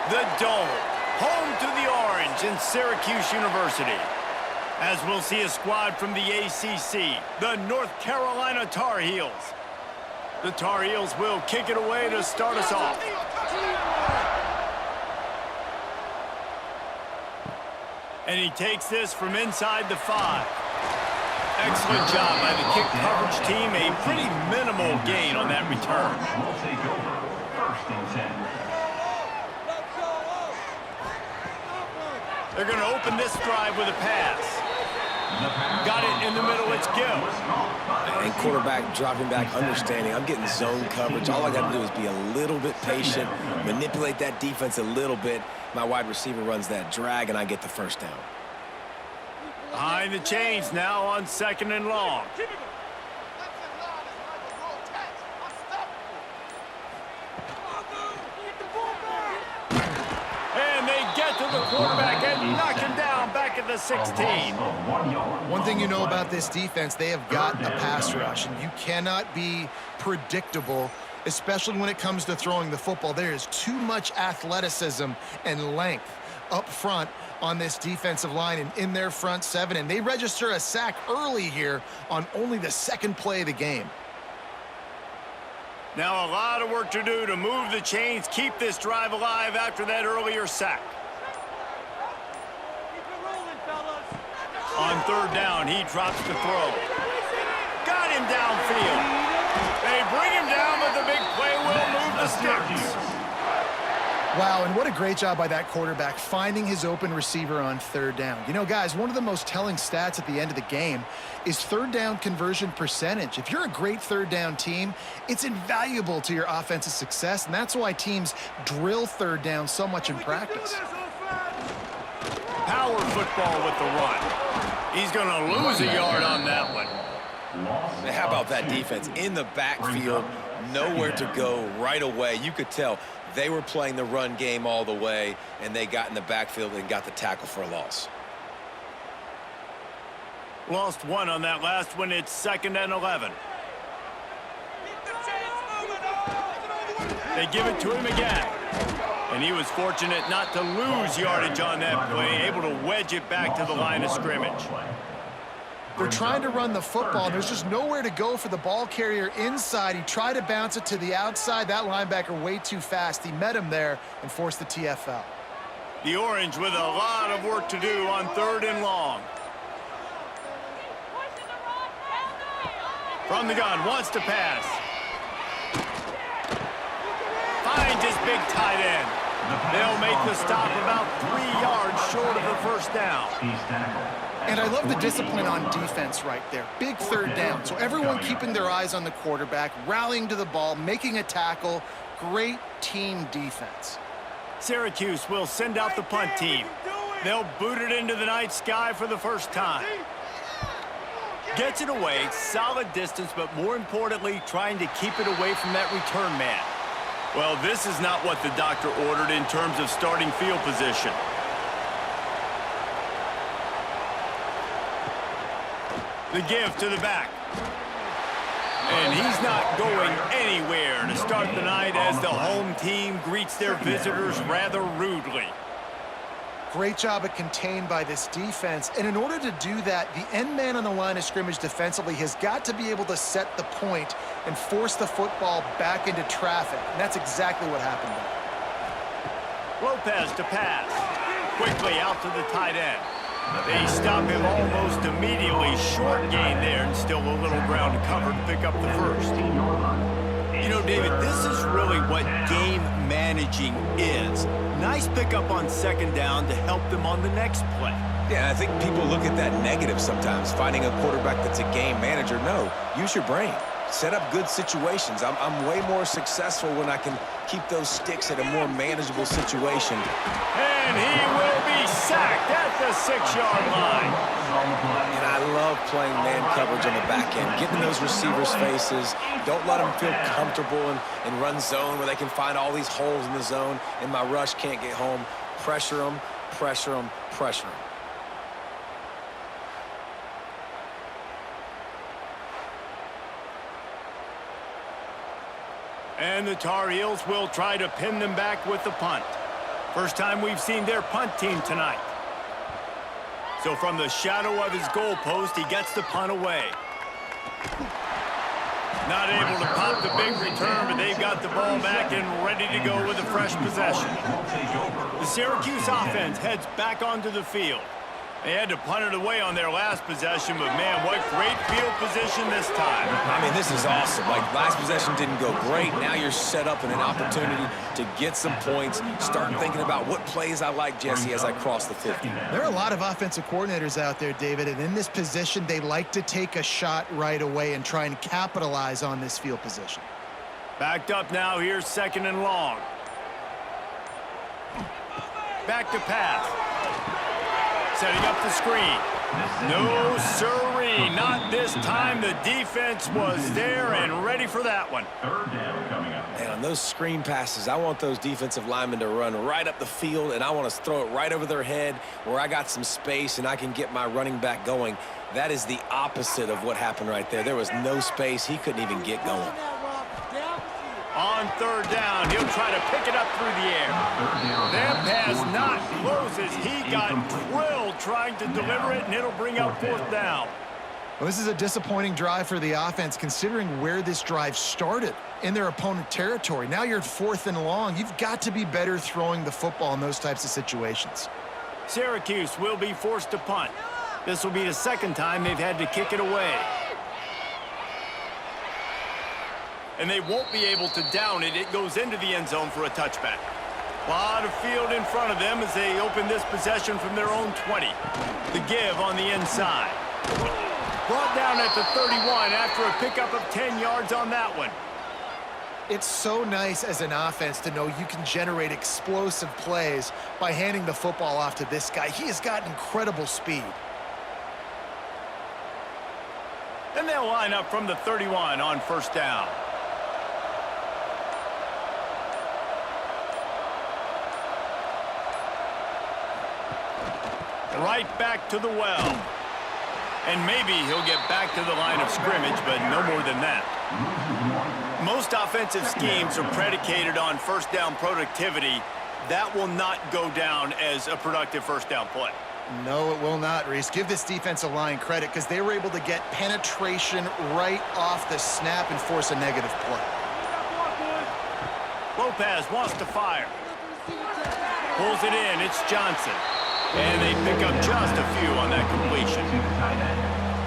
The Dome, home to the Orange in Syracuse University. As we'll see a squad from the ACC, the North Carolina Tar Heels. The Tar Heels will kick it away to start us off. And he takes this from inside the 5. Excellent job by the kick coverage team. A pretty minimal gain on that return. We'll take over. First and 10. They're going to open this drive with a pass. Got it in the middle. It's Gill. And quarterback dropping back, understanding. I'm getting zone coverage. All I got to do is be a little bit patient, manipulate that defense a little bit. My wide receiver runs that drag, and I get the first down. Behind the chains now on 2nd and long. And they get to the quarterback and knock him down back at the 16. One thing you know about this defense, they have got a pass rush, and you cannot be predictable, especially when it comes to throwing the football. There is too much athleticism and length up front on this defensive line and in their front 7, and they register a sack early here on only the 2nd play of the game. Now a lot of work to do to move the chains, keep this drive alive after that earlier sack. On 3rd down, he drops the throw. Got him downfield. They bring him down, but the big play will move the sticks. Wow, and what a great job by that quarterback finding his open receiver on 3rd down. You know, guys, one of the most telling stats at the end of the game is 3rd down conversion percentage. If you're a great 3rd down team, it's invaluable to your offensive success, and that's why teams drill 3rd down so much in practice. Power football with the run. He's going to lose a yard on that one. How about that defense in the backfield, nowhere to go right away. You could tell they were playing the run game all the way, and they got in the backfield and got the tackle for a loss. Lost 1 on that last one. It's 2nd and 11. They give it to him again. And he was fortunate not to lose yardage on that play, able to wedge it back to the line of scrimmage. They're trying to run the football, and there's just nowhere to go for the ball carrier inside. He tried to bounce it to the outside. That linebacker way too fast. He met him there and forced the TFL. The Orange with a lot of work to do on 3rd and long. From the gun, wants to pass. Finds his big tight end. They'll make the stop about 3 yards short of the first down. And I love the discipline on defense right there. Big 3rd down. So everyone keeping their eyes on the quarterback, rallying to the ball, making a tackle. Great team defense. Syracuse will send out the punt team. They'll boot it into the night sky for the first time. Gets it away, solid distance, but more importantly, trying to keep it away from that return man. Well, this is not what the doctor ordered in terms of starting field position. The give to the back. And he's not going anywhere to start the night as the home team greets their visitors rather rudely. Great job at contained by this defense. And in order to do that, the end man on the line of scrimmage defensively has got to be able to set the point and force the football back into traffic. And that's exactly what happened there. Lopez to pass. Quickly out to the tight end. They stop him almost immediately. Short gain there, and still a little ground to cover to pick up the first. You know, David, this is really what game managing is. Nice pickup on 2nd down to help them on the next play. Yeah, I think people look at that negative sometimes, finding a quarterback that's a game manager. No, use your brain. Set up good situations. I'm way more successful when I can keep those sticks at a more manageable situation. And he will be sacked at the 6-yard line. And I love playing man coverage on the back end, getting those receivers' faces. Don't let them feel comfortable and run zone where they can find all these holes in the zone and my rush can't get home. Pressure them, pressure them, pressure them. And the Tar Heels will try to pin them back with the punt. First time we've seen their punt team tonight. So from the shadow of his goalpost, he gets the punt away. Not able to pop the big return, but they've got the ball back and ready to go with a fresh possession. The Syracuse offense heads back onto the field. They had to punt it away on their last possession, but man, what great field position this time. I mean, this is awesome. Like, last possession didn't go great. Now you're set up in an opportunity to get some points. Start thinking about what plays I like, Jesse, as I cross the 50. There are a lot of offensive coordinators out there, David, and in this position, they like to take a shot right away and try and capitalize on this field position. Backed up now, here's 2nd and long. Back to pass. Setting up the screen. No, sirree, not this time. The defense was there and ready for that one. 3rd down coming up. And on those screen passes, I want those defensive linemen to run right up the field, and I want to throw it right over their head where I got some space and I can get my running back going. That is the opposite of what happened right there. There was no space. He couldn't even get going. On 3rd down, he'll try to pick it up through the air. That pass not closes. He got drilled trying to deliver it, and it'll bring up 4th down. Well, this is a disappointing drive for the offense, considering where this drive started in their opponent territory. Now you're at 4th and long. You've got to be better throwing the football in those types of situations. Syracuse will be forced to punt. This will be the 2nd time they've had to kick it away. And they won't be able to down it. It goes into the end zone for a touchback. A lot of field in front of them as they open this possession from their own 20. The give on the inside. Brought down at the 31 after a pickup of 10 yards on that one. It's so nice as an offense to know you can generate explosive plays by handing the football off to this guy. He has got incredible speed. And they'll line up from the 31 on 1st down. Right back to the well. And maybe he'll get back to the line of scrimmage, but no more than that. Most offensive schemes are predicated on 1st down productivity. That will not go down as a productive 1st down play. No, it will not, Reese. Give this defensive line credit because they were able to get penetration right off the snap and force a negative play. Lopez wants to fire. Pulls it in. It's Johnson. And they pick up just a few on that completion.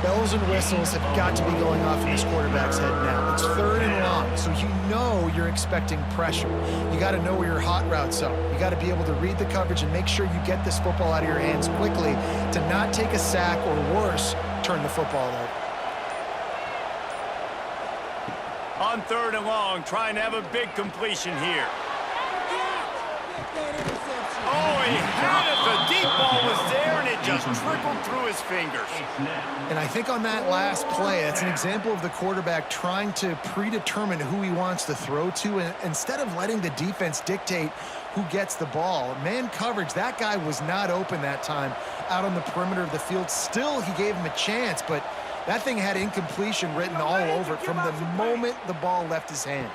Bells and whistles have got to be going off in this quarterback's head now. It's 3rd and long, so you know you're expecting pressure. You got to know where your hot routes are. You got to be able to read the coverage and make sure you get this football out of your hands quickly to not take a sack or worse, turn the football over. On 3rd and long, trying to have a big completion here. Oh, he had it. The deep ball was there, and it just trickled through his fingers. And I think on that last play, it's an example of the quarterback trying to predetermine who he wants to throw to, and instead of letting the defense dictate who gets the ball. Man coverage, that guy was not open that time out on the perimeter of the field. Still, he gave him a chance, but that thing had incompletion written all over it from the moment the ball left his hand.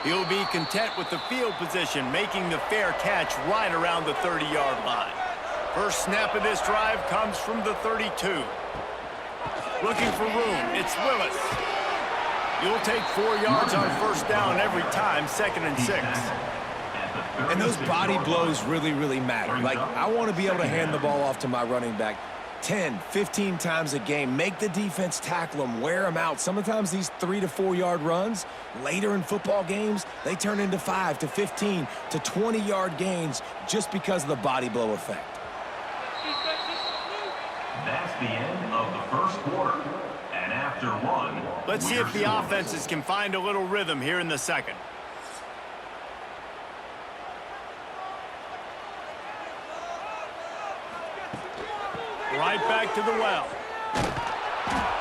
He'll be content with the field position, making the fair catch right around the 30-yard line. First snap of this drive comes from the 32. Looking for room, it's Willis. You'll take 4 yards on 1st down every time, 2nd and 6. And those body blows really, really matter. Like, I want to be able to hand the ball off to my running back 10, 15 times a game. Make the defense tackle them, wear them out. Sometimes these 3 to 4 yard runs, later in football games, they turn into 5 to 15 to 20 yard gains just because of the body blow effect. That's the end of the 1st quarter. And after one, let's see if the offenses can find a little rhythm here in the 2nd. Right back to the well.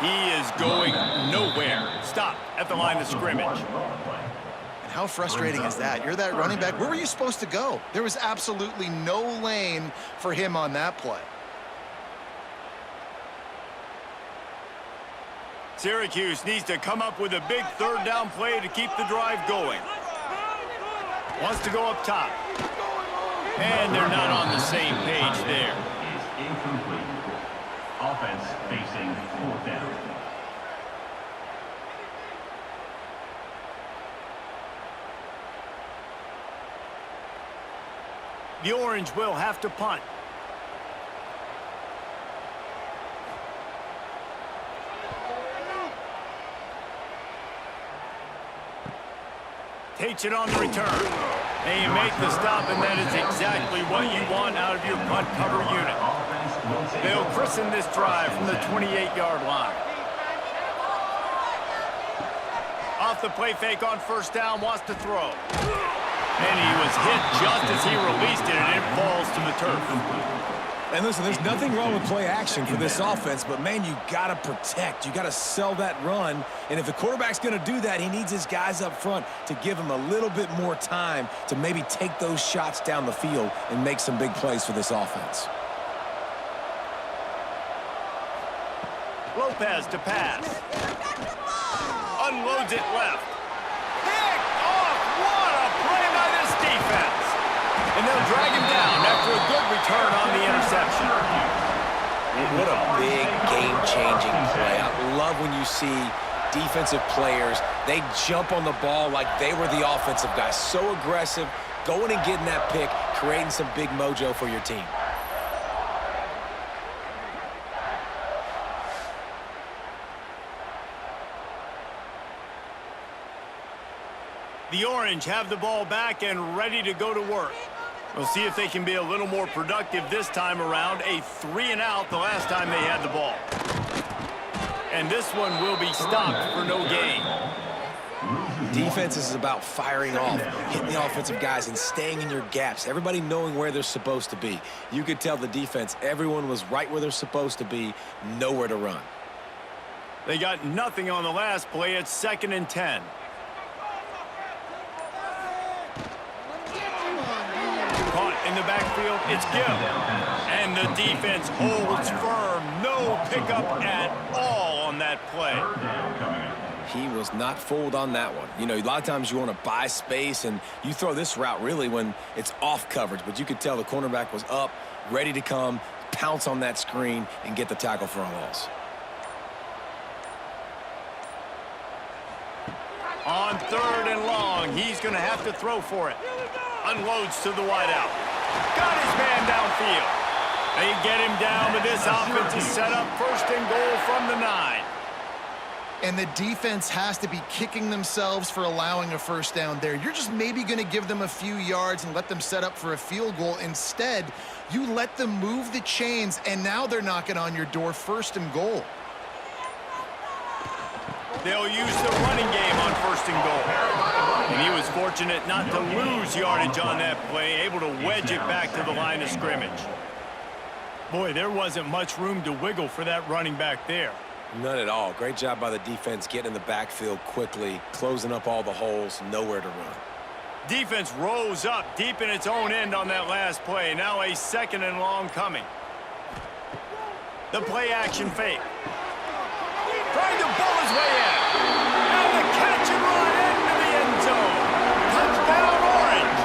He is going nowhere. Stop at the line of scrimmage. And how frustrating is that? You're that running back. Where were you supposed to go? There was absolutely no lane for him on that play. Syracuse needs to come up with a big 3rd down play to keep the drive going. Wants to go up top. And they're not on the same page there. Is incomplete. Offense facing fourth down. The Orange will have to punt. Takes it on the return. And you make the stop, and that is exactly what you want out of your punt cover unit. They'll christen this drive from the 28-yard line. Off the play fake on first down, wants to throw. And he was hit just as he released it, and it falls to the turf. And listen, there's nothing wrong with play action for this offense, but, man, you got to protect. You got to sell that run. And if the quarterback's going to do that, he needs his guys up front to give him a little bit more time to maybe take those shots down the field and make some big plays for this offense. Lopez to pass. Unloads it left. Picked off. What a play by this defense. And they'll drag him down after a good return on the interception. What a big game-changing play. I love when you see defensive players, they jump on the ball like they were the offensive guys. So aggressive, going and getting that pick, creating some big mojo for your team. The Orange have the ball back and ready to go to work. We'll see if they can be a little more productive this time around. A 3-and-out the last time they had the ball. And this one will be stopped for no gain. Defense is about firing off, hitting the offensive guys, and staying in your gaps. Everybody knowing where they're supposed to be. You could tell the defense, everyone was right where they're supposed to be, nowhere to run. They got nothing on the last play. It's 2nd and 10. In the backfield, it's Gill. And the defense holds firm. No pickup at all on that play. He was not fooled on that one. You know, a lot of times you want to buy space, and you throw this route really when it's off coverage. But you could tell the cornerback was up, ready to come, pounce on that screen, and get the tackle for a loss. On 3rd and long, he's going to have to throw for it. Unloads to the wideout. Got his man downfield. They get him down, but this offense is set up 1st and goal from the 9. And the defense has to be kicking themselves for allowing a first down there. You're just maybe going to give them a few yards and let them set up for a field goal. Instead, you let them move the chains, and now they're knocking on your door 1st and goal. They'll use the running game on 1st and goal. And he was fortunate not to lose yardage on that play, able to wedge it back to the line of scrimmage. Boy, there wasn't much room to wiggle for that running back there. None at all. Great job by the defense getting in the backfield quickly, closing up all the holes, nowhere to run. Defense rose up deep in its own end on that last play. Now a 2nd and long coming. The play action fake. Trying to pull his way in. And the catch and run into the end zone. Touchdown, Orange.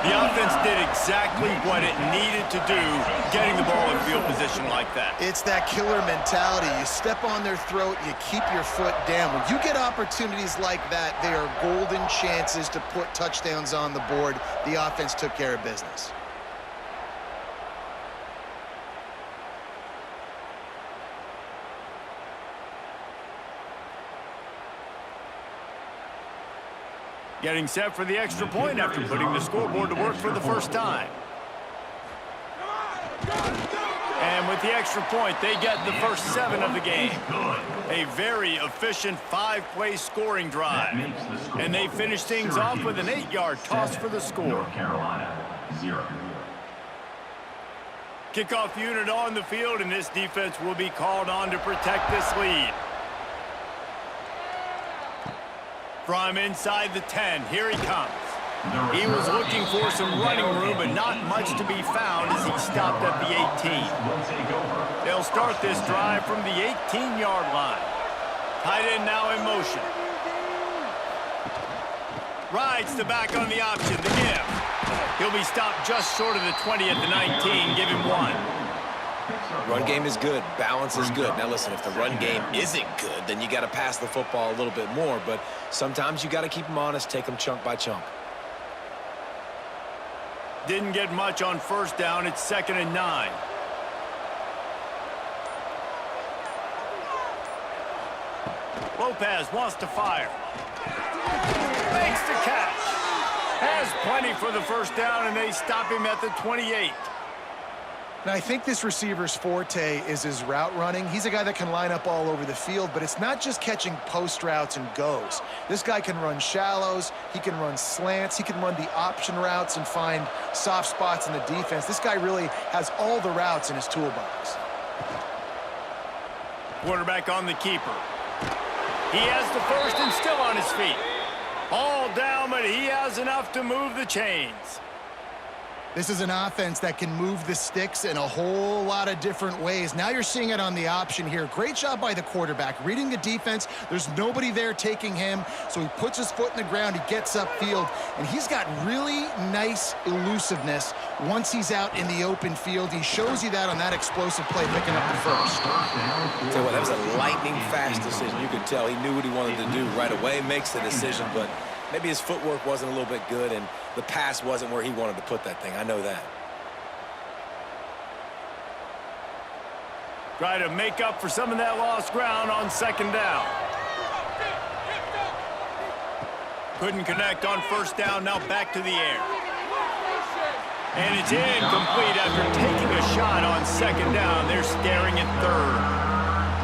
The offense did exactly what it needed to do, getting the ball in field position like that. It's that killer mentality. You step on their throat, you keep your foot down. When you get opportunities like that, they are golden chances to put touchdowns on the board. The offense took care of business. Getting set for the extra point after putting the scoreboard to work for the first time. And with the extra point, they get the first 7 of the game. A very efficient 5-play scoring drive. And they finish things off with an 8-yard toss for the score. North Carolina, 0. Kickoff unit on the field, and this defense will be called on to protect this lead. From inside the 10, here he comes. He was looking for some running room, but not much to be found as he stopped at the 18. They'll start this drive from the 18-yard line. Tight end now in motion. Rides the back on the option, the give. He'll be stopped just short of the 20 at the 19. Give him 1. Run game is good. Balance is good. Now, listen, if the run game isn't good, then you got to pass the football a little bit more. But sometimes you got to keep them honest, take them chunk by chunk. Didn't get much on first down. It's 2nd and 9. Lopez wants to fire. Makes the catch. Has plenty for the first down, and they stop him at the 28. Now, I think this receiver's forte is his route running. He's a guy that can line up all over the field, but it's not just catching post routes and goes. This guy can run shallows, he can run slants, he can run the option routes and find soft spots in the defense. This guy really has all the routes in his toolbox. Quarterback on the keeper. He has the first and still on his feet. All down, but he has enough to move the chains. This is an offense that can move the sticks in a whole lot of different ways. Now you're seeing it on the option here. Great job by the quarterback. Reading the defense, there's nobody there taking him, so he puts his foot in the ground, he gets upfield, and he's got really nice elusiveness once he's out in the open field. He shows you that on that explosive play, picking up the first. Tell you what, that was a lightning-fast decision. You could tell he knew what he wanted to do right away, makes the decision, but maybe his footwork wasn't a little bit good, and the pass wasn't where he wanted to put that thing. I know that. Try to make up for some of that lost ground on 2nd down. Couldn't connect on first down, now back to the air. And it's incomplete after taking a shot on 2nd down. They're staring at 3rd.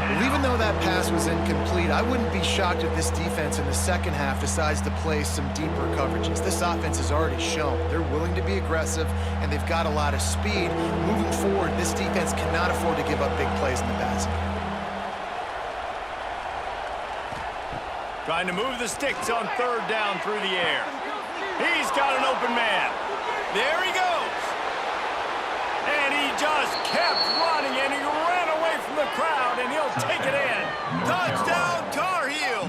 Well, even though that pass was incomplete, I wouldn't be shocked if this defense in the second half decides to play some deeper coverages. This offense has already shown they're willing to be aggressive, and they've got a lot of speed. Moving forward, this defense cannot afford to give up big plays in the passing game. Trying to move the sticks on 3rd down through the air. He's got an open man. There he goes. And he just kept running, and he ran away from the crowd, and he'll take it in. Touchdown, Tar Heels.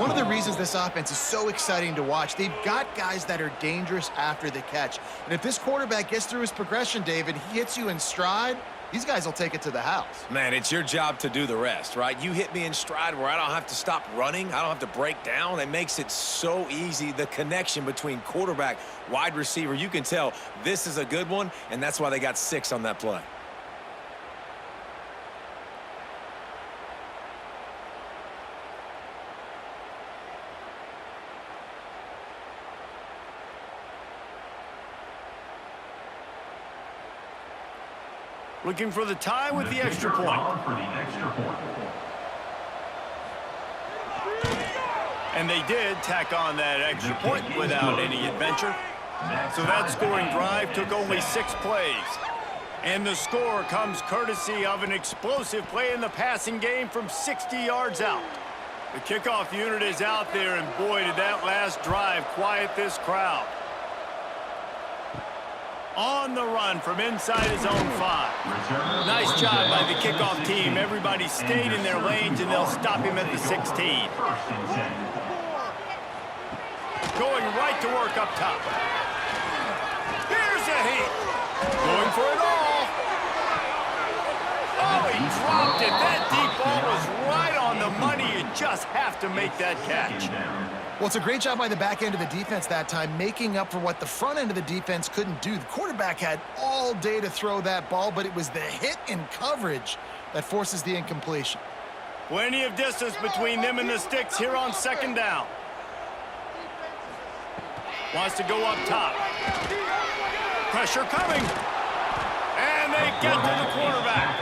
One of the reasons this offense is so exciting to watch, they've got guys that are dangerous after the catch. And if this quarterback gets through his progression, David, he hits you in stride, these guys will take it to the house. Man, it's your job to do the rest, right? You hit me in stride where I don't have to stop running. I don't have to break down. It makes it so easy. The connection between quarterback, wide receiver, you can tell this is a good one, and that's why they got 6 on that play. Looking for the tie with the extra point. And they did tack on that extra point without any adventure. So that scoring drive took only 6 plays. And the score comes courtesy of an explosive play in the passing game from 60 yards out. The kickoff unit is out there, and boy, did that last drive quiet this crowd. On the run from inside his own 5. Nice job by the kickoff team. Everybody stayed in their lanes, and they'll stop him at the 16. Going right to work up top. Here's a hit. Going for it all. Oh, he dropped it. That deep ball was right on the money. You just have to make that catch. Well, it's a great job by the back end of the defense that time, making up for what the front end of the defense couldn't do. The quarterback had all day to throw that ball, but it was the hit in coverage that forces the incompletion. Plenty of distance between them and the sticks here on 2nd down. Wants to go up top. Pressure coming. And they get to the quarterback.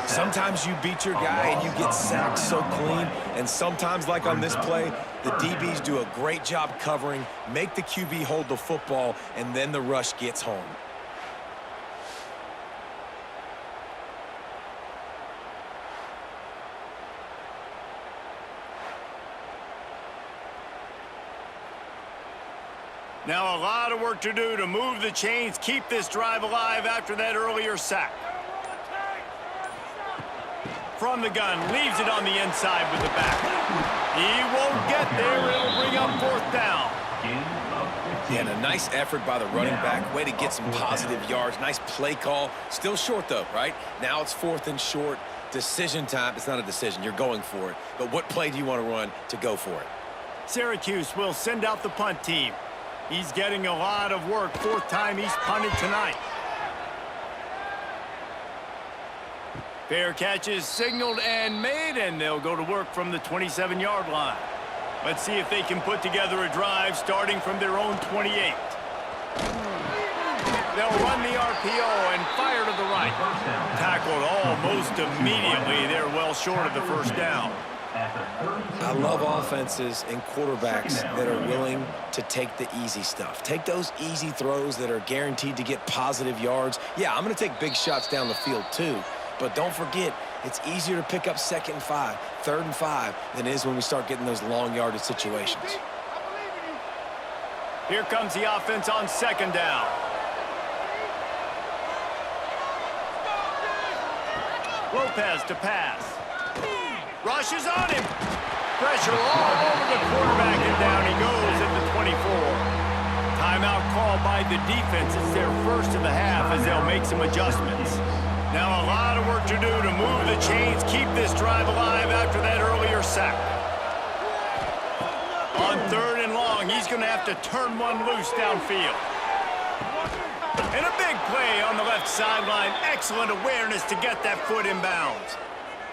Sometimes you beat your guy and you get sacked so clean, and sometimes, like on this play, the DBs do a great job covering, make the QB hold the football, and then the rush gets home. Now a lot of work to do to move the chains, keep this drive alive after that earlier sack. From the gun, leaves it on the inside with the back. He won't get there. It'll bring up fourth down. Yeah, and a nice effort by the running back. Way to get some positive yards. Nice play call. Still short, though, right? Now it's 4th and short. Decision time. It's not a decision. You're going for it. But what play do you want to run to go for it? Syracuse will send out the punt team. He's getting a lot of work. 4th time he's punted tonight. Fair catch is signaled and made, and they'll go to work from the 27-yard line. Let's see if they can put together a drive starting from their own 28. They'll run the RPO and fire to the right. Tackled almost immediately. They're well short of the first down. I love offenses and quarterbacks that are willing to take the easy stuff. Take those easy throws that are guaranteed to get positive yards. Yeah, I'm going to take big shots down the field too. But don't forget, it's easier to pick up 2nd and 5, 3rd and 5 than it is when we start getting those long yardage situations. Here comes the offense on 2nd down. Lopez to pass. Rush is on him. Pressure all over the quarterback, and down he goes at the 24. Timeout called by the defense. It's their first of the half as they'll make some adjustments. Now a lot of work to do to move the chains, keep this drive alive after that earlier sack. On 3rd and long, he's going to have to turn one loose downfield. And a big play on the left sideline. Excellent awareness to get that foot in bounds.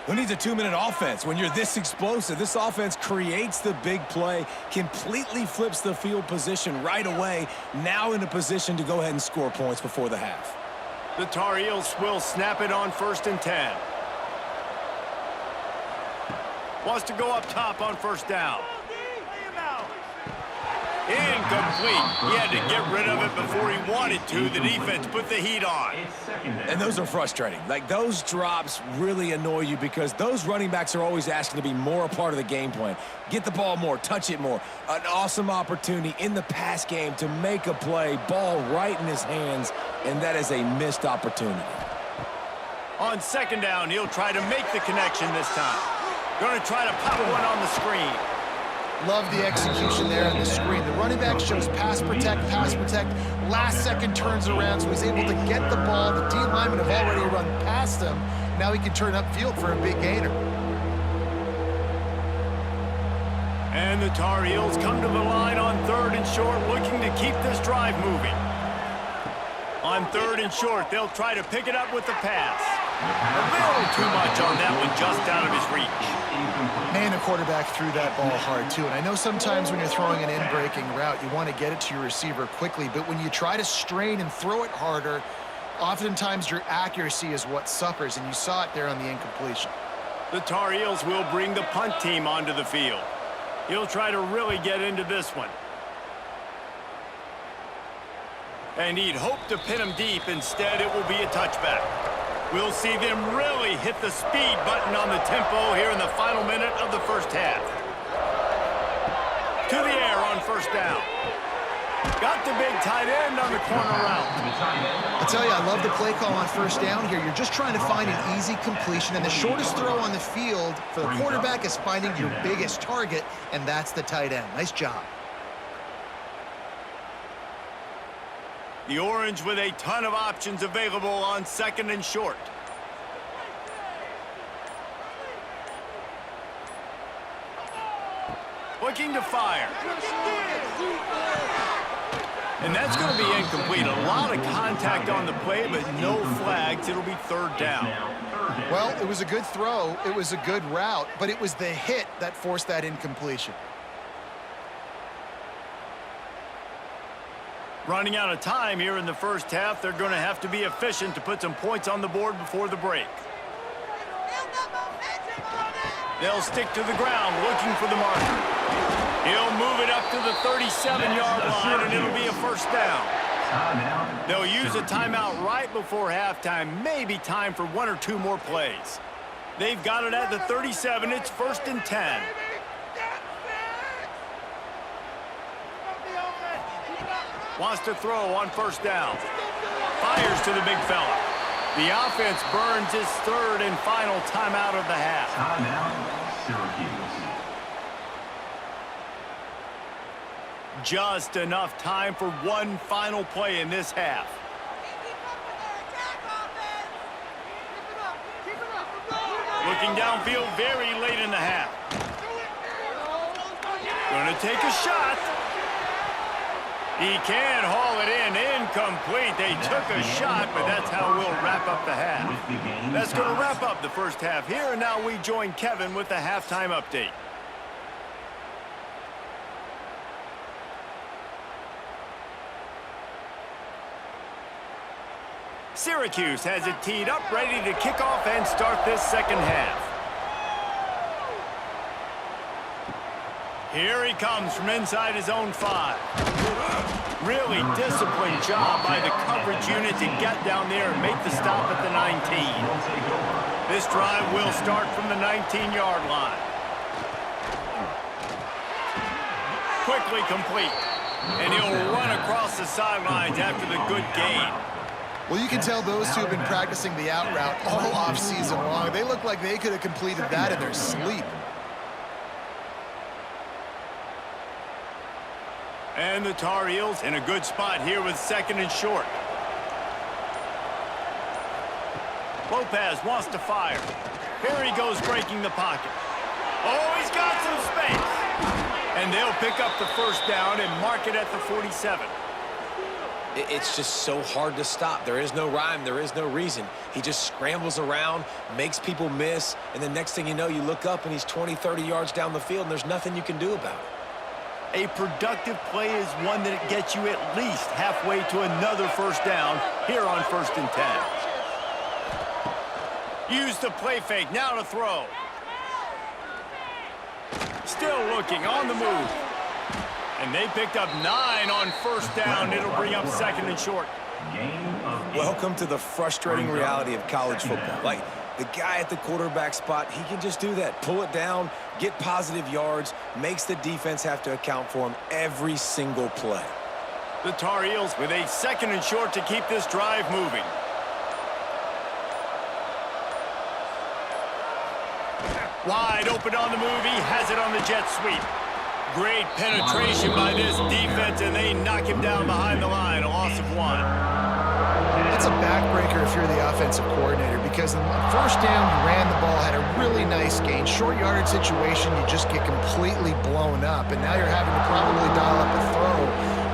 Who needs a 2-minute offense when you're this explosive? This offense creates the big play, completely flips the field position right away, now in a position to go ahead and score points before the half. The Tar Heels will snap it on 1st and 10. Wants to go up top on 1st down. Incomplete. He had to get rid of it before he wanted to. The defense put the heat on. And those are frustrating. Like, those drops really annoy you because those running backs are always asking to be more a part of the game plan. Get the ball more, touch it more. An awesome opportunity in the pass game to make a play, ball right in his hands, and that is a missed opportunity. On 2nd down, he'll try to make the connection this time. Going to try to pop one on the screen. Love the execution there on the screen. The running back shows pass protect, last second turns around, so he's able to get the ball. The D linemen have already run past him. Now he can turn upfield for a big gainer. And the Tar Heels come to the line on 3rd and short, looking to keep this drive moving. On 3rd and short, they'll try to pick it up with the pass. A little too much on that one, just out of his reach. Man, the quarterback threw that ball hard, too. And I know sometimes when you're throwing an in-breaking route, you want to get it to your receiver quickly. But when you try to strain and throw it harder, oftentimes your accuracy is what suffers. And you saw it there on the incompletion. The Tar Heels will bring the punt team onto the field. He'll try to really get into this one. And he'd hoped to pin him deep. Instead, it will be a touchback. We'll see them really hit the speed button on the tempo here in the final minute of the first half. To the air on 1st down. Got the big tight end on the corner route. I tell you, I love the play call on 1st down here. You're just trying to find an easy completion, and the shortest throw on the field for the quarterback is finding your biggest target, and that's the tight end. Nice job. The Orange with a ton of options available on 2nd and short. Looking to fire. And that's going to be incomplete. A lot of contact on the play, but no flags. It'll be 3rd down. Well, it was a good throw. It was a good route, but it was the hit that forced that incompletion. Running out of time here in the first half, they're going to have to be efficient to put some points on the board before the break. They'll stick to the ground looking for the marker. He'll move it up to the 37-yard line, and it'll be a 1st down. They'll use a timeout right before halftime, maybe time for 1 or 2 more plays. They've got it at the 37. It's 1st and 10. Wants to throw on 1st down. Fires to the big fella. The offense burns its 3rd and final timeout of the half. Timeout, Syracuse. Just enough time for one final play in this half. Looking downfield very late in the half. Gonna take a shot. He can haul it in. Incomplete. They took a shot, but that's how we'll wrap up the half. That's going to wrap up the first half here, and now we join Kevin with the halftime update. Syracuse has it teed up, ready to kick off and start this second half. Here he comes from inside his own 5. Really disciplined job by the coverage unit to get down there and make the stop at the 19. This drive will start from the 19-yard line. Quickly complete. And he'll run across the sidelines after the good gain. Well, you can tell those two have been practicing the out route all off-season long. They look like they could have completed that in their sleep. And the Tar Heels in a good spot here with 2nd and short. Lopez wants to fire. Here he goes breaking the pocket. Oh, he's got some space. And they'll pick up the first down and mark it at the 47. It's just so hard to stop. There is no rhyme. There is no reason. He just scrambles around, makes people miss, and the next thing you know, you look up and he's 20, 30 yards down the field, and there's nothing you can do about it. A productive play is one that gets you at least halfway to another first down here on 1st and 10. Use the play fake, now to throw. Still looking, on the move. And they picked up 9 on 1st down. It'll bring up 2nd and short. Welcome to the frustrating reality of college football. Like, the guy at the quarterback spot, he can just do that. Pull it down, get positive yards, makes the defense have to account for him every single play. The Tar Heels with a 2nd and short to keep this drive moving. Wide open on the move. He has it on the jet sweep. Great penetration by this defense, and they knock him down behind the line. A loss of 1. That's a backbreaker if you're the offensive coordinator, because on first down, you ran the ball, had a really nice gain. Short yardage situation, you just get completely blown up, and now you're having to probably dial up a throw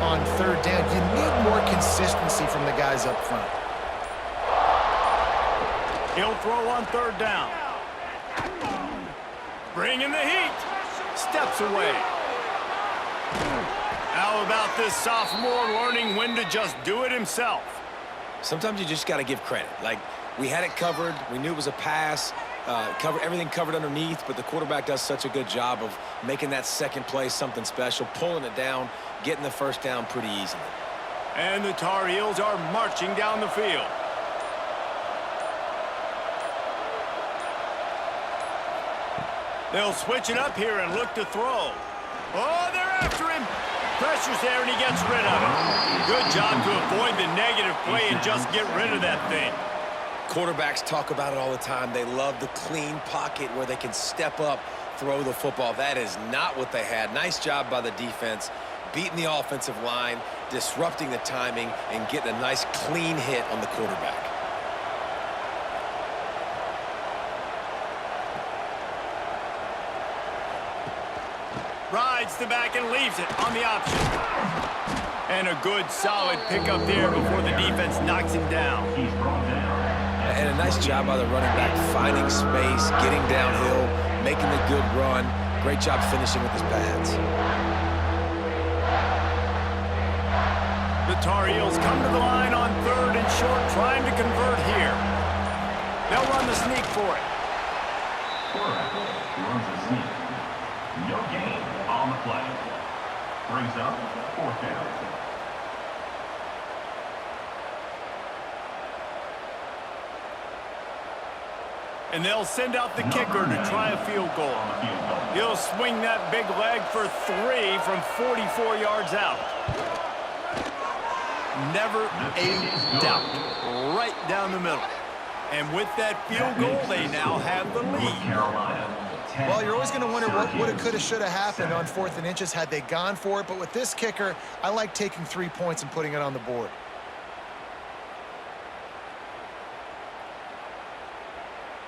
on 3rd down. You need more consistency from the guys up front. He'll throw on 3rd down. Bringing the heat. Steps away. How about this sophomore learning when to just do it himself? Sometimes you just got to give credit. Like, we had it covered. We knew it was a pass. Everything covered underneath, but the quarterback does such a good job of making that second play something special, pulling it down, getting the first down pretty easily. And the Tar Heels are marching down the field. They'll switch it up here and look to throw. Oh, they're after him. Pressure's there, and he gets rid of it. Good job to avoid the negative play and just get rid of that thing. Quarterbacks talk about it all the time. They love the clean pocket where they can step up, throw the football. That is not what they had. Nice job by the defense, beating the offensive line, disrupting the timing, and getting a nice clean hit on the quarterback. Rides the back and leaves it on the option. And a good, solid pickup there before the defense knocks him down. And a nice job by the running back, finding space, getting downhill, making the good run. Great job finishing with his pads. The Tar Heels come to the line on 3rd and short, trying to convert here. They'll run the sneak for it. Runs a sneak. No gain on the play. Brings up 4th down. And they'll send out the kicker to try a field goal. He'll swing that big leg for 3 from 44 yards out. Never a doubt. Right down the middle. And with that field goal, they now have the lead. Well, you're always going to wonder what woulda, coulda, shoulda happened on 4th and inches had they gone for it. But with this kicker, I like taking 3 points and putting it on the board.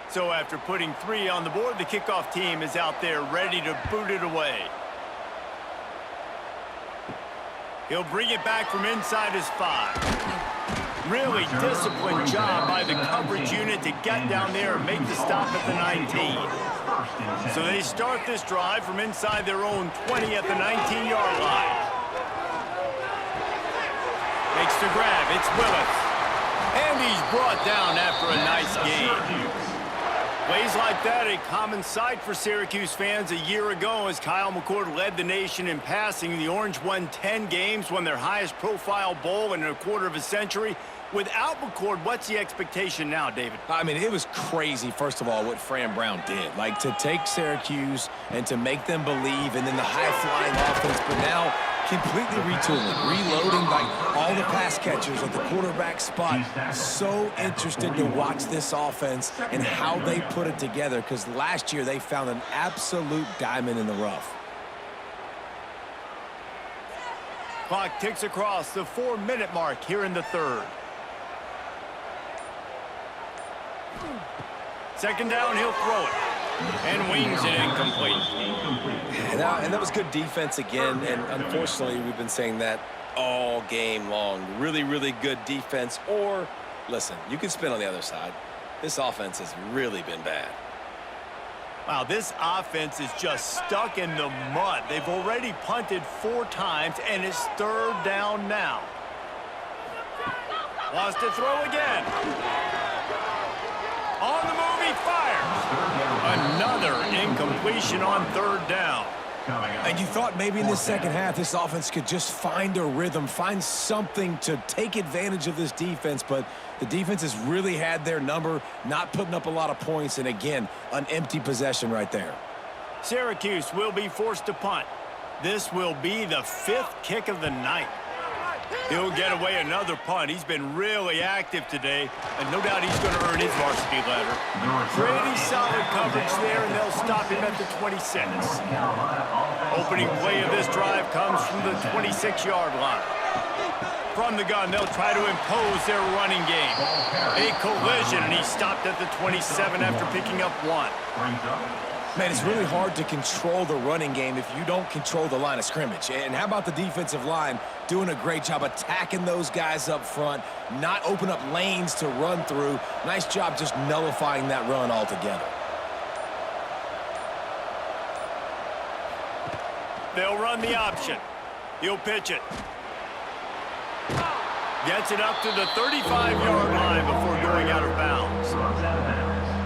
So after putting 3 on the board, the kickoff team is out there ready to boot it away. He'll bring it back from inside his 5. Really disciplined job by the coverage unit to get down there and make the stop at the 19. So they start this drive from inside their own 20 at the 19-yard line. Makes the grab. It's Willis. And he's brought down after a nice gain. Plays like that, a common sight for Syracuse fans a year ago as Kyle McCord led the nation in passing. The Orange won 10 games, won their highest profile bowl in a quarter of a century. Without McCord, what's the expectation now, David? I mean, it was crazy, first of all, what Fran Brown did. Like, to take Syracuse and to make them believe, and then the high-flying offense, but now completely retooling, reloading, like all the pass catchers at the quarterback spot. So interested to watch this offense and how they put it together, because last year they found an absolute diamond in the rough. Clock ticks across the 4-minute mark here in the 3rd. Second down, he'll throw it. And wings it incomplete. And that was good defense again, and unfortunately we've been saying that all game long. Really, really good defense. Or, listen, you can spin on the other side. This offense has really been bad. Wow, this offense is just stuck in the mud. They've already punted 4 times, and it's 3rd down now. Wants to throw again. On the move, he fires. Another incompletion on 3rd down. And you thought maybe in the second half this offense could just find a rhythm, find something to take advantage of this defense, but the defense has really had their number, not putting up a lot of points, and again, an empty possession right there. Syracuse will be forced to punt. This will be the 5th kick of the night. He'll get away another punt. He's been really active today, and no doubt he's going to earn his varsity letter. Pretty solid coverage there, and they'll stop him at the 26. Opening play of this drive comes from the 26-yard line. From the gun, they'll try to impose their running game. A collision, and he stopped at the 27 after picking up 1. Man, it's really hard to control the running game if you don't control the line of scrimmage. And how about the defensive line doing a great job attacking those guys up front, not open up lanes to run through. Nice job just nullifying that run altogether. They'll run the option. He'll pitch it. Gets it up to the 35-yard line before going out of bounds.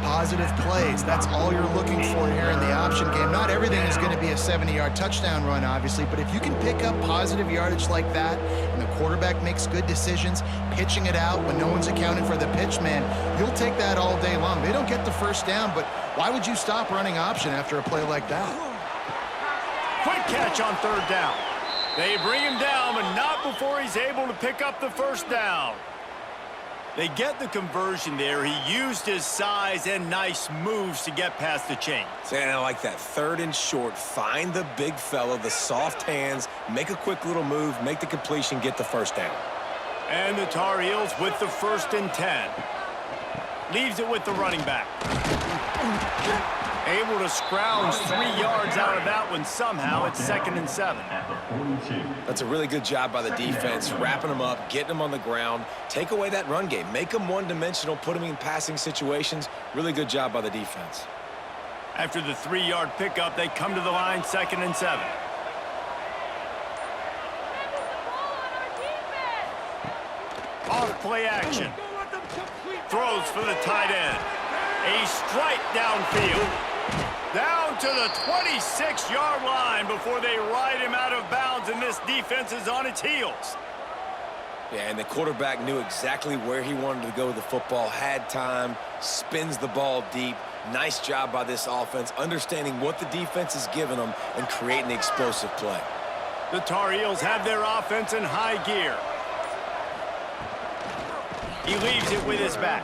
Positive plays. That's all you're looking for here in the option game. Not everything is going to be a 70-yard touchdown run, obviously, but if you can pick up positive yardage like that and the quarterback makes good decisions, pitching it out when no one's accounting for the pitch, man, you'll take that all day long. They don't get the first down, but why would you stop running option after a play like that? Quick catch on 3rd down. They bring him down, but not before he's able to pick up the first down. They get the conversion there. He used his size and nice moves to get past the chains. And I like that. 3rd and short. Find the big fella, the soft hands, make a quick little move, make the completion, get the first down. And the Tar Heels with the 1st and 10. Leaves it with the running back. Able to scrounge 3 yards out of that one somehow. It's 2nd and 7. That's a really good job by the defense, wrapping them up, getting them on the ground. Take away that run game. Make them one-dimensional, put them in passing situations. Really good job by the defense. After the 3-yard pickup, they come to the line, 2nd and 7. Off play action. Throws for the tight end. A strike downfield. Down to the 26-yard line before they ride him out of bounds, and this defense is on its heels. Yeah, and the quarterback knew exactly where he wanted to go with the football, had time, spins the ball deep. Nice job by this offense, understanding what the defense is giving them and creating the explosive play. The Tar Heels have their offense in high gear. He leaves it with his back.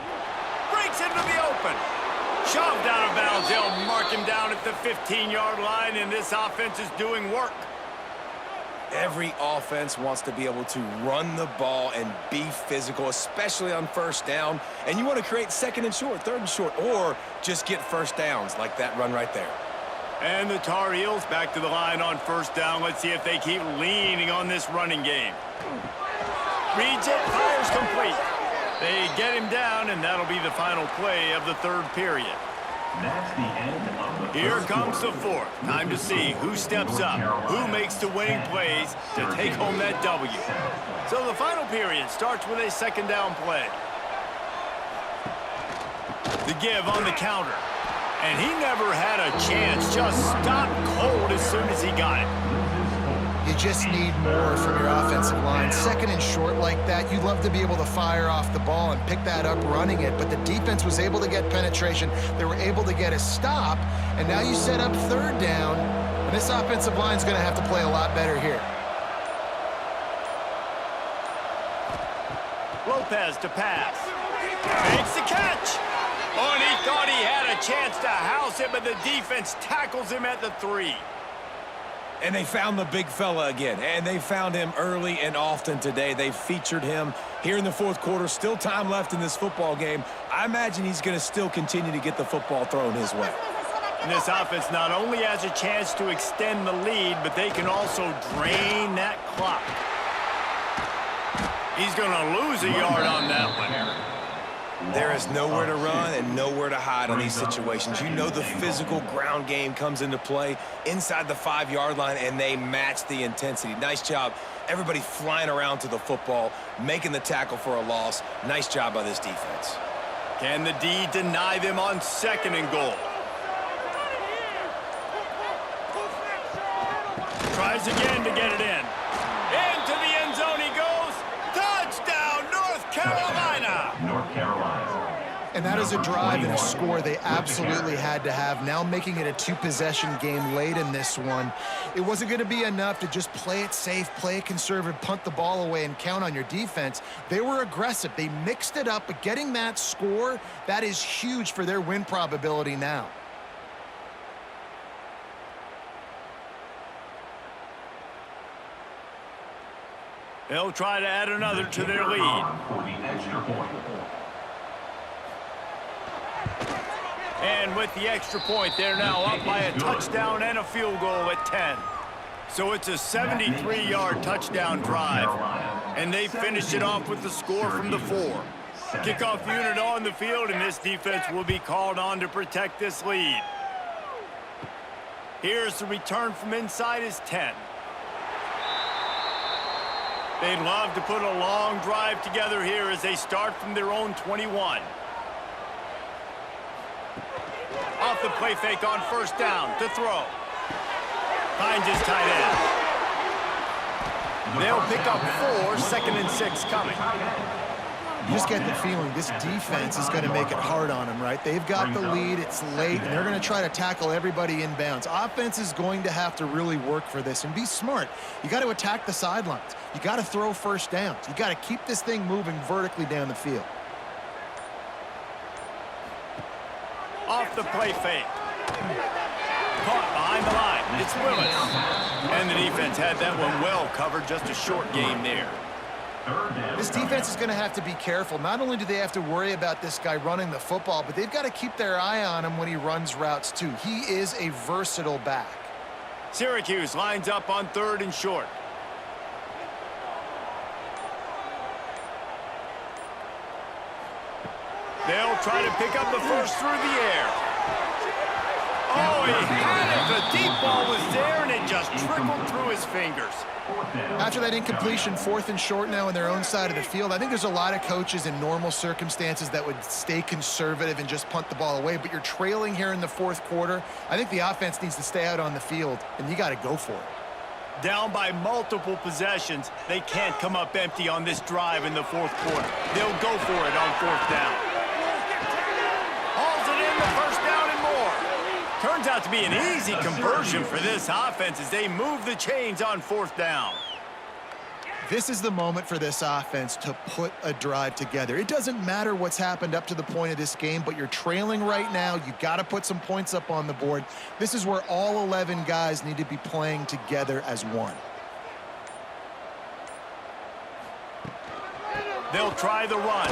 Breaks into the open. Shoved out of bounds. They'll mark him down at the 15-yard line, and this offense is doing work. Every offense wants to be able to run the ball and be physical, especially on first down. And you want to create second and short, third and short, or just get first downs like that run right there. And the Tar Heels back to the line on first down. Let's see if they keep leaning on this running game. Reads it, fires complete. They get him down, and that'll be the final play of the third period. That's the end of the Here first comes the quarter. fourth. Time to see who steps up, who makes the winning plays to take home that W. So the final period starts with a second down play. The give on the counter. And he never had a chance. Just stopped cold as soon as he got it. You just need more from your offensive line. Second and short like that, you'd love to be able to fire off the ball and pick that up running it, but the defense was able to get penetration. They were able to get a stop, and now you set up third down, and this offensive line's going to have to play a lot better here. Lopez to pass. Makes the catch. Oh, and he thought he had a chance to house it, but the defense tackles him at the 3. And they found the big fella again, and they found him early and often today. They featured him here in the fourth quarter. Still time left in this football game. I imagine he's going to still continue to get the football thrown his way. And this offense not only has a chance to extend the lead, but they can also drain that clock. He's going to lose a yard on that one. There is nowhere to run and nowhere to hide on these situations. You know the physical ground game comes into play inside the 5-yard line, and they match the intensity. Nice job. Everybody flying around to the football, making the tackle for a loss. Nice job by this defense. Can the D deny them on second and goal? Tries again to get it in. Into the end zone he goes. Touchdown, North Carolina! North Carolina. And that is a drive and a score they absolutely had to have. Now making it a 2-possession game late in this one. It wasn't going to be enough to just play it safe, play it conservative, punt the ball away, and count on your defense. They were aggressive. They mixed it up, but getting that score, that is huge for their win probability now. They'll try to add another to their lead. For the extra point. And with the extra point, they're now up by a touchdown and a field goal at 10. So it's a 73-yard touchdown drive. And they finished it off with the score from the 4. Kickoff unit on the field, and this defense will be called on to protect this lead. Here's the return from inside his 10. They'd love to put a long drive together here as they start from their own 21. Off the play fake on first down to throw. Finds his tight end. They'll pick up 4, second and 6 coming. You just get the feeling this defense is going to make it hard on them, right? They've got the lead, it's late, and they're going to try to tackle everybody inbounds. Offense is going to have to really work for this and be smart. You got to attack the sidelines. You got to throw first downs. You got to keep this thing moving vertically down the field. Off the play fake. Caught behind the line. It's Willis. And the defense had that one well covered. Just a short game there. This defense is going to have to be careful. Not only do they have to worry about this guy running the football, but they've got to keep their eye on him when he runs routes too. He is a versatile back. Syracuse lines up on third and short. They'll try to pick up the first through the air. Oh, he had it. The deep ball was there, and it just trickled through his fingers. After that incompletion, 4th and short now on their own side of the field. I think there's a lot of coaches in normal circumstances that would stay conservative and just punt the ball away, but you're trailing here in the 4th quarter. I think the offense needs to stay out on the field, and you got to go for it. Down by multiple possessions, they can't come up empty on this drive in the 4th quarter. They'll go for it on 4th down. Hauls it in the first down and more. Turns out to be an easy conversion for this offense as they move the chains on 4th down. This is the moment for this offense to put a drive together. It doesn't matter what's happened up to the point of this game, but you're trailing right now. You got to put some points up on the board. This is where all 11 guys need to be playing together as one. They'll try the run.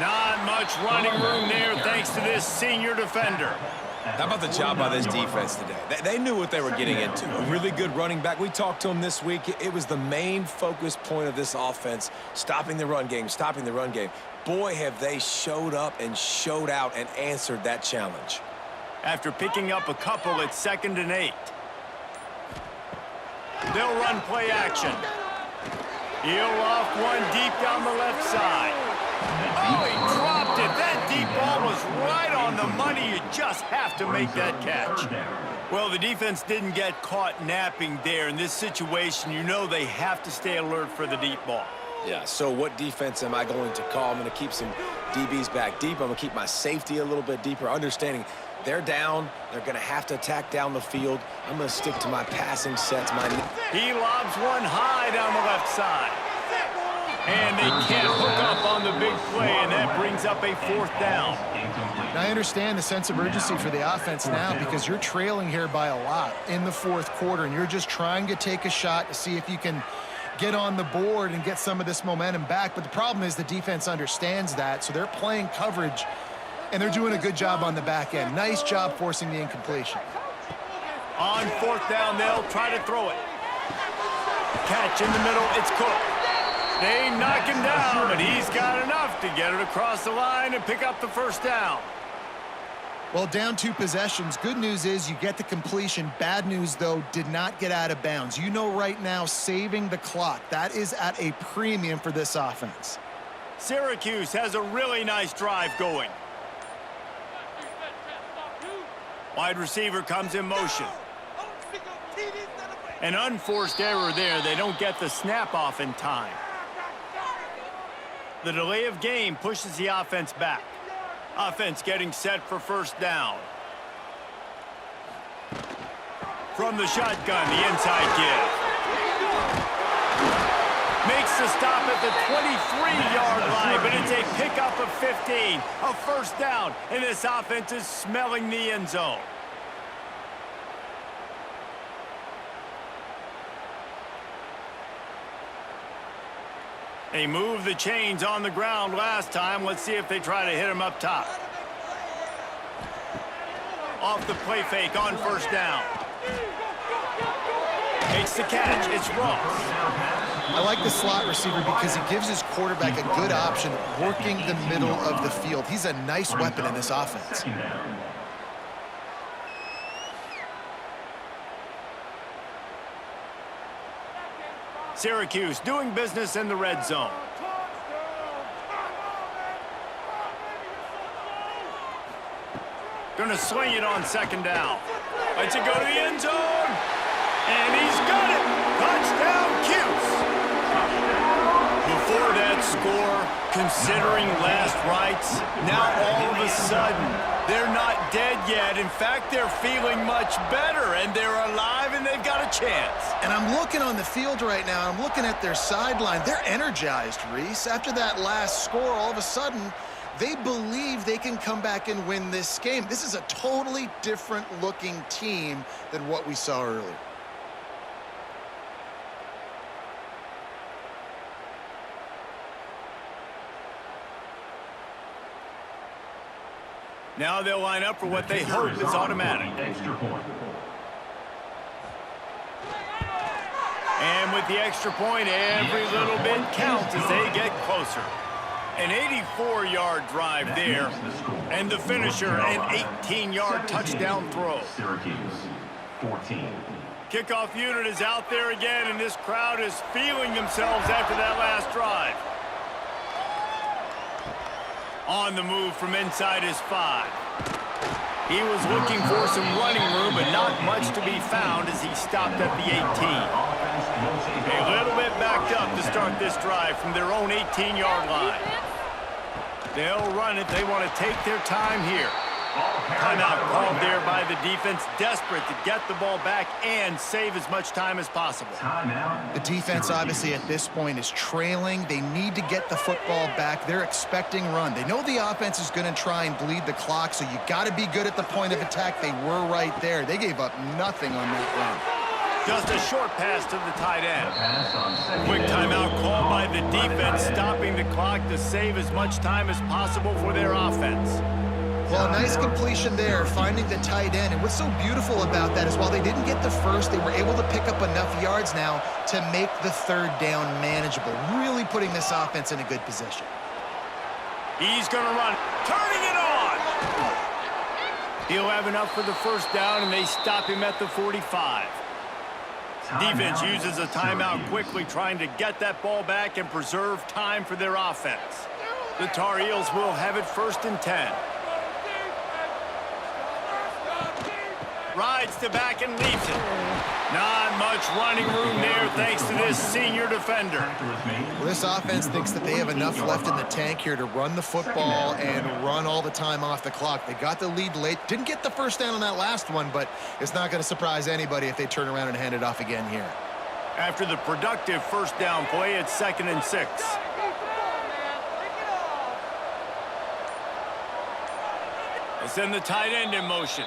Not much running room there thanks to this senior defender. How about the job by this defense today? They knew what they were getting into. A really good running back. We talked to him this week. It was the main focus point of this offense, stopping the run game, stopping the run game. Boy, have they showed up and showed out and answered that challenge. After picking up a couple at 2nd and 8. They'll run play action. He'll off one deep down the left side. Oh, he dropped it. That deep ball was right on the money. You just have to make that catch. Well, the defense didn't get caught napping there. In this situation, you know they have to stay alert for the deep ball. Yeah, so what defense am I going to call? I'm going to keep some DBs back deep. I'm going to keep my safety a little bit deeper, understanding they're down. They're going to have to attack down the field. I'm going to stick to my passing sets. He lobs one high down the left side. And they can't hook up on the big play, and that brings up a 4th down. Now, I understand the sense of urgency for the offense now because you're trailing here by a lot in the 4th quarter, and you're just trying to take a shot to see if you can get on the board and get some of this momentum back. But the problem is the defense understands that, so they're playing coverage, and they're doing a good job on the back end. Nice job forcing the incompletion. On 4th down, they'll try to throw it. Catch in the middle, it's Cook. They knock him down, but he's got enough to get it across the line and pick up the 1st down. Well, down 2 possessions. Good news is you get the completion. Bad news, though, did not get out of bounds. You know right now, saving the clock, that is at a premium for this offense. Syracuse has a really nice drive going. Wide receiver comes in motion. An unforced error there. They don't get the snap off in time. The delay of game pushes the offense back. Offense getting set for 1st down. From the shotgun, the inside give. Makes the stop at the 23-yard line, but it's a pickup of 15. A 1st down, and this offense is smelling the end zone. They moved the chains on the ground last time. Let's see if they try to hit him up top. Off the play fake on 1st down. Makes the catch. It's Ross. I like the slot receiver because he gives his quarterback a good option working the middle of the field. He's a nice weapon in this offense. Syracuse doing business in the red zone. Gonna swing it on 2nd down. Lets it go to the end zone. And he's got it. Touchdown, Cuse. Before that score, considering last rites, now all of a sudden, they're not dead yet. In fact, they're feeling much better, and they're alive, and they've got a chance. And I'm looking on the field right now. I'm looking at their sideline. They're energized, Reese. After that last score, all of a sudden, they believe they can come back and win this game. This is a totally different-looking team than what we saw earlier. Now they'll line up for what they hope is automatic. And with the extra point, every little bit counts as they get closer. An 84-yard drive there, and the finisher, an 18-yard touchdown throw. Syracuse, 14. Kickoff unit is out there again, and this crowd is feeling themselves after that last drive. On the move from inside his 5. He was looking for some running room, but not much to be found as he stopped at the 18. A little bit backed up to start this drive from their own 18-yard line. They'll run it. They want to take their time here. Timeout called there by the defense, desperate to get the ball back and save as much time as possible. Timeout. The defense, obviously, at this point is trailing. They need to get the football back. They're expecting run. They know the offense is going to try and bleed the clock, so you got to be good at the point of attack. They were right there. They gave up nothing on that run. Just a short pass to the tight end. Pass on second Quick down. timeout called by the defense, stopping the clock to save as much time as possible for their offense. Well, a nice completion there, finding the tight end. And what's so beautiful about that is while they didn't get the first, they were able to pick up enough yards now to make the third down manageable, really putting this offense in a good position. He's going to run, turning it on. He'll have enough for the first down, and they stop him at the 45. Defense uses a timeout quickly, trying to get that ball back and preserve time for their offense. The Tar Heels will have it 1st and 10. Rides to back and leaves it. Not much running room there thanks to this senior defender. Well, this offense thinks that they have enough left in the tank here to run the football and run all the time off the clock. They got the lead late. Didn't get the first down on that last one, but it's not going to surprise anybody if they turn around and hand it off again here. After the productive first down play, it's 2nd and 6. They send the tight end in motion.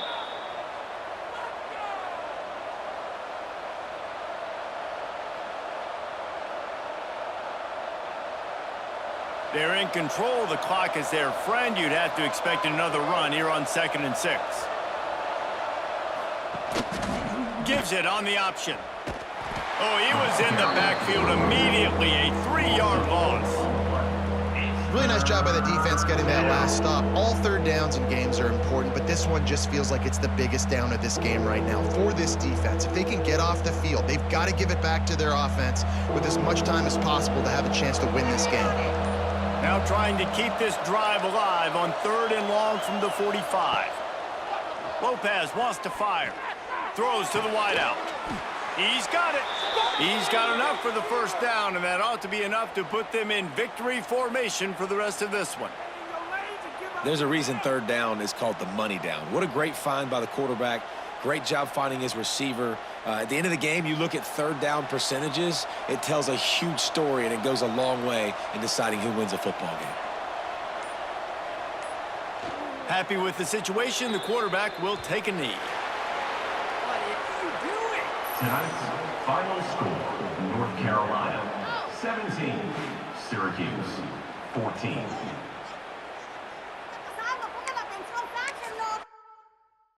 They're in control. The clock is their friend. You'd have to expect another run here on 2nd and 6. Gives it on the option. Oh, he was in the backfield immediately. A 3-yard loss. Really nice job by the defense getting that last stop. All third downs in games are important, but this one just feels like it's the biggest down of this game right now for this defense. If they can get off the field, they've got to give it back to their offense with as much time as possible to have a chance to win this game. Now trying to keep this drive alive on 3rd and long from the 45. Lopez wants to fire. Throws to the wideout. He's got it. He's got enough for the first down, and that ought to be enough to put them in victory formation for the rest of this one. There's a reason 3rd down is called the money down. What a great find by the quarterback. Great job finding his receiver. At the end of the game, you look at 3rd down percentages. It tells a huge story, and it goes a long way in deciding who wins a football game. Happy with the situation, the quarterback will take a knee. Tonight's final score, North Carolina 17, Syracuse 14.